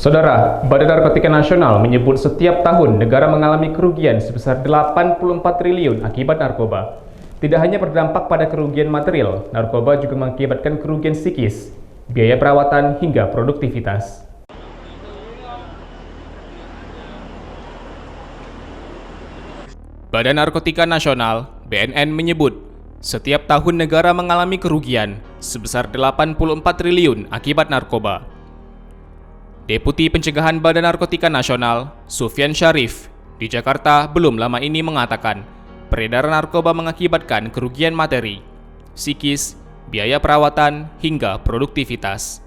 Saudara, Badan Narkotika Nasional menyebut setiap tahun negara mengalami kerugian sebesar 84 triliun akibat narkoba. Tidak hanya berdampak pada kerugian material, narkoba juga mengakibatkan kerugian psikis, biaya perawatan hingga produktivitas. Badan Narkotika Nasional (BNN) menyebut setiap tahun negara mengalami kerugian sebesar 84 triliun akibat narkoba. Deputi Pencegahan Badan Narkotika Nasional, Sufyan Syarif, di Jakarta belum lama ini mengatakan peredaran narkoba mengakibatkan kerugian materi, psikis, biaya perawatan, hingga produktivitas.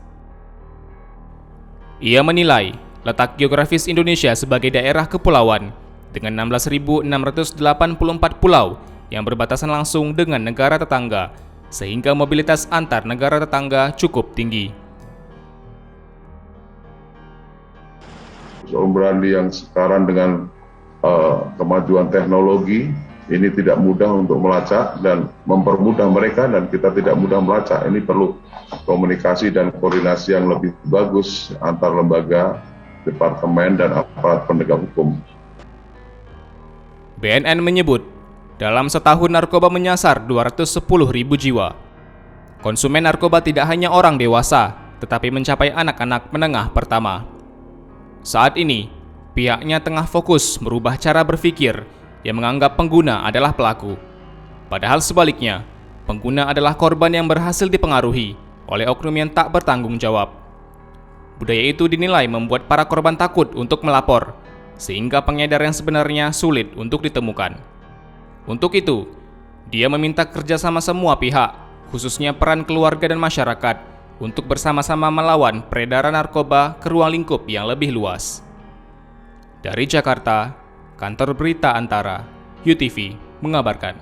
Ia menilai letak geografis Indonesia sebagai daerah kepulauan dengan 16.684 pulau yang berbatasan langsung dengan negara tetangga, sehingga mobilitas antar negara tetangga cukup tinggi. Soal berani yang sekarang dengan kemajuan teknologi ini tidak mudah untuk melacak dan mempermudah mereka, dan kita tidak mudah melacak. Ini perlu komunikasi dan koordinasi yang lebih bagus antar lembaga, departemen, dan aparat penegak hukum. BNN menyebut dalam setahun narkoba menyasar 210.000 jiwa. Konsumen narkoba tidak hanya orang dewasa, tetapi mencapai anak-anak menengah pertama. Saat ini, pihaknya tengah fokus merubah cara berpikir yang menganggap pengguna adalah pelaku. Padahal sebaliknya, pengguna adalah korban yang berhasil dipengaruhi oleh oknum yang tak bertanggung jawab. Budaya itu dinilai membuat para korban takut untuk melapor, sehingga pengedar yang sebenarnya sulit untuk ditemukan. Untuk itu, dia meminta kerjasama semua pihak, khususnya peran keluarga dan masyarakat, untuk bersama-sama melawan peredaran narkoba ke ruang lingkup yang lebih luas. Dari Jakarta, Kantor Berita Antara, UTV, mengabarkan.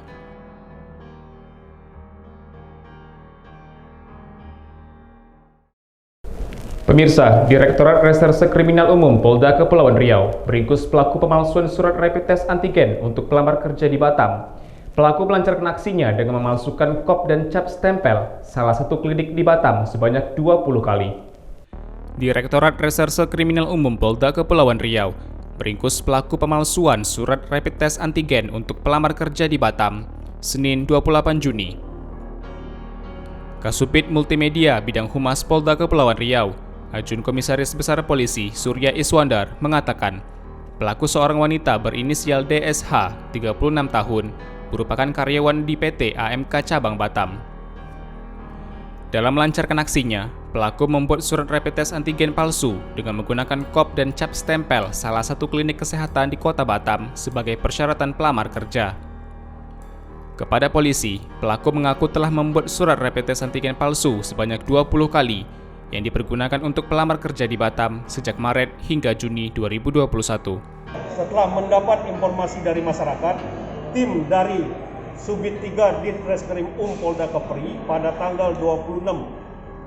Pemirsa, Direktorat Reserse Kriminal Umum Polda Kepulauan Riau meringkus pelaku pemalsuan surat rapid test antigen untuk pelamar kerja di Batam. Pelaku melancarkan aksinya dengan memalsukan kop dan cap stempel salah satu klinik di Batam sebanyak 20 kali. Direktorat Reserse Kriminal Umum Polda Kepulauan Riau meringkus pelaku pemalsuan surat rapid test antigen untuk pelamar kerja di Batam, Senin 28 Juni. Kasubit Multimedia Bidang Humas Polda Kepulauan Riau, Ajun Komisaris Besar Polisi Surya Iswandar mengatakan, pelaku seorang wanita berinisial DSH, 36 tahun, merupakan karyawan di PT AMK Cabang Batam. Dalam melancarkan aksinya, pelaku membuat surat rapid test antigen palsu dengan menggunakan kop dan cap stempel salah satu klinik kesehatan di Kota Batam sebagai persyaratan pelamar kerja. Kepada polisi, pelaku mengaku telah membuat surat rapid test antigen palsu sebanyak 20 kali yang dipergunakan untuk pelamar kerja di Batam sejak Maret hingga Juni 2021. Setelah mendapat informasi dari masyarakat, tim dari Subdit 3 Ditreskrim Polda Kepri pada tanggal 26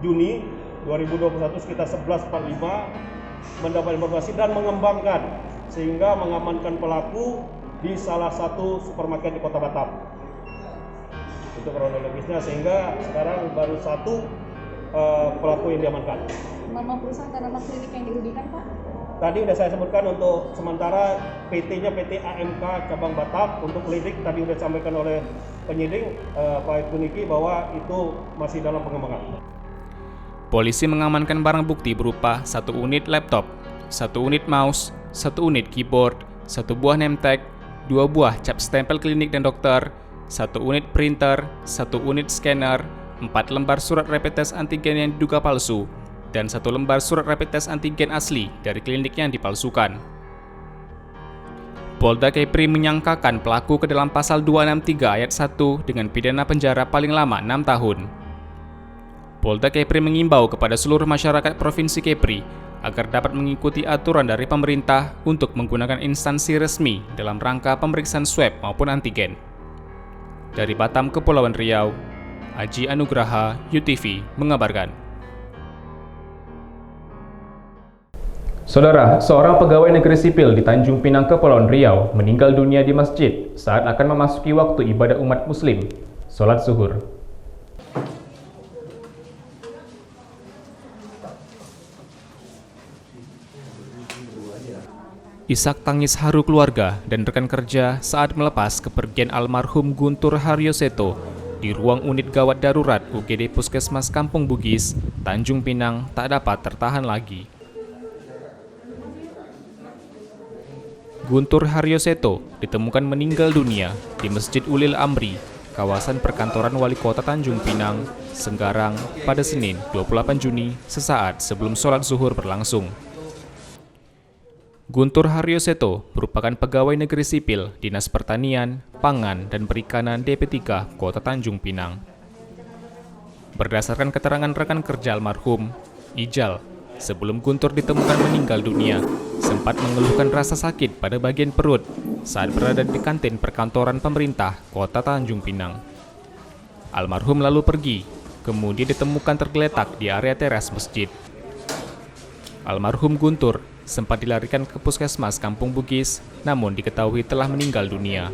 Juni 2021 sekitar 11.45 mendapat informasi dan mengembangkan sehingga mengamankan pelaku di salah satu supermarket di Kota Batam. Untuk kronologisnya, sehingga sekarang baru satu pelaku yang diamankan. Nama perusahaan dan nama klinik yang dirugikan, Pak? Tadi sudah saya sebutkan untuk sementara PT-nya PT AMK Cabang Batam. Untuk klinik tadi sudah disampaikan oleh penyidik Pak Kuniki bahwa itu masih dalam pengembangan. Polisi mengamankan barang bukti berupa 1 unit laptop, 1 unit mouse, 1 unit keyboard, 1 buah name tag, 2 buah cap stempel klinik dan dokter, 1 unit printer, 1 unit scanner, 4 lembar surat rapid test antigen yang diduga palsu, dan 1 lembar surat rapid test antigen asli dari klinik yang dipalsukan. Polda Kepri menyangkakan pelaku ke dalam pasal 263 ayat 1 dengan pidana penjara paling lama 6 tahun. Polda Kepri mengimbau kepada seluruh masyarakat Provinsi Kepri agar dapat mengikuti aturan dari pemerintah untuk menggunakan instansi resmi dalam rangka pemeriksaan swab maupun antigen. Dari Batam, Kepulauan Riau, Aji Anugraha, UTV, mengabarkan. Saudara, seorang pegawai negeri sipil di Tanjung Pinang, Kepulauan Riau meninggal dunia di masjid saat akan memasuki waktu ibadah umat muslim, sholat zuhur. Isak tangis haru keluarga dan rekan kerja saat melepas kepergian almarhum Guntur Haryoseto di ruang unit gawat darurat UGD Puskesmas Kampung Bugis, Tanjung Pinang tak dapat tertahan lagi. Guntur Haryoseto ditemukan meninggal dunia di Masjid Ulil Amri, kawasan perkantoran Wali Kota Tanjung Pinang, Senggarang pada Senin 28 Juni sesaat sebelum sholat zuhur berlangsung. Guntur Haryoseto merupakan pegawai negeri sipil Dinas Pertanian, Pangan, dan Perikanan DP3 Kota Tanjung Pinang. Berdasarkan keterangan rekan kerja almarhum, Ijal, sebelum Guntur ditemukan meninggal dunia, sempat mengeluhkan rasa sakit pada bagian perut saat berada di kantin perkantoran pemerintah Kota Tanjung Pinang. Almarhum lalu pergi, kemudian ditemukan tergeletak di area teras masjid. Almarhum Guntur sempat dilarikan ke Puskesmas Kampung Bugis, namun diketahui telah meninggal dunia.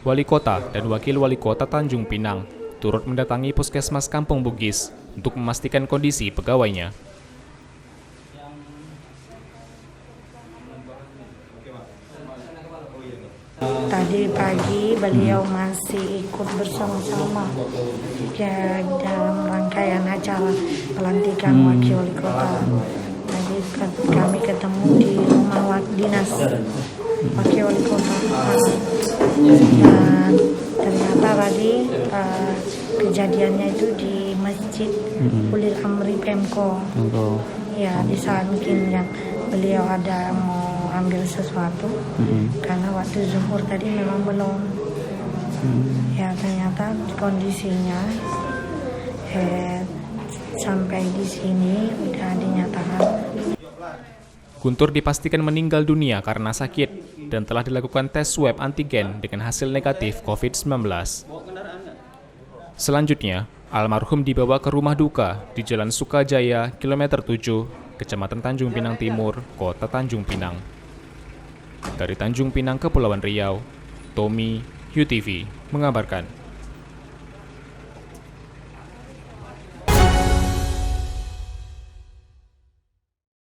Wali Kota dan Wakil Wali Kota Tanjung Pinang turut mendatangi Puskesmas Kampung Bugis untuk memastikan kondisi pegawainya. Tadi pagi beliau masih ikut bersama-sama ya, dalam rangkaian acara pelantikan Wakil Wali Kota. Tadi kami ketemu di rumah dinas Wakil Wali Kota dan ternyata tadi kejadiannya itu di Masjid Ulil Amri Pemko. Ya, di saat mungkin yang beliau ada mau ambil sesuatu karena waktu zuhur tadi memang belum. Ya, ternyata kondisinya sampai di sini udah dinyatakan. Guntur dipastikan meninggal dunia karena sakit dan telah dilakukan tes swab antigen dengan hasil negatif COVID-19. Selanjutnya, almarhum dibawa ke rumah duka di Jalan Sukajaya, kilometer 7, Kecamatan Tanjung Pinang Timur, Kota Tanjung Pinang. Dari Tanjung Pinang, Kepulauan Riau, Tommy, UTV mengabarkan.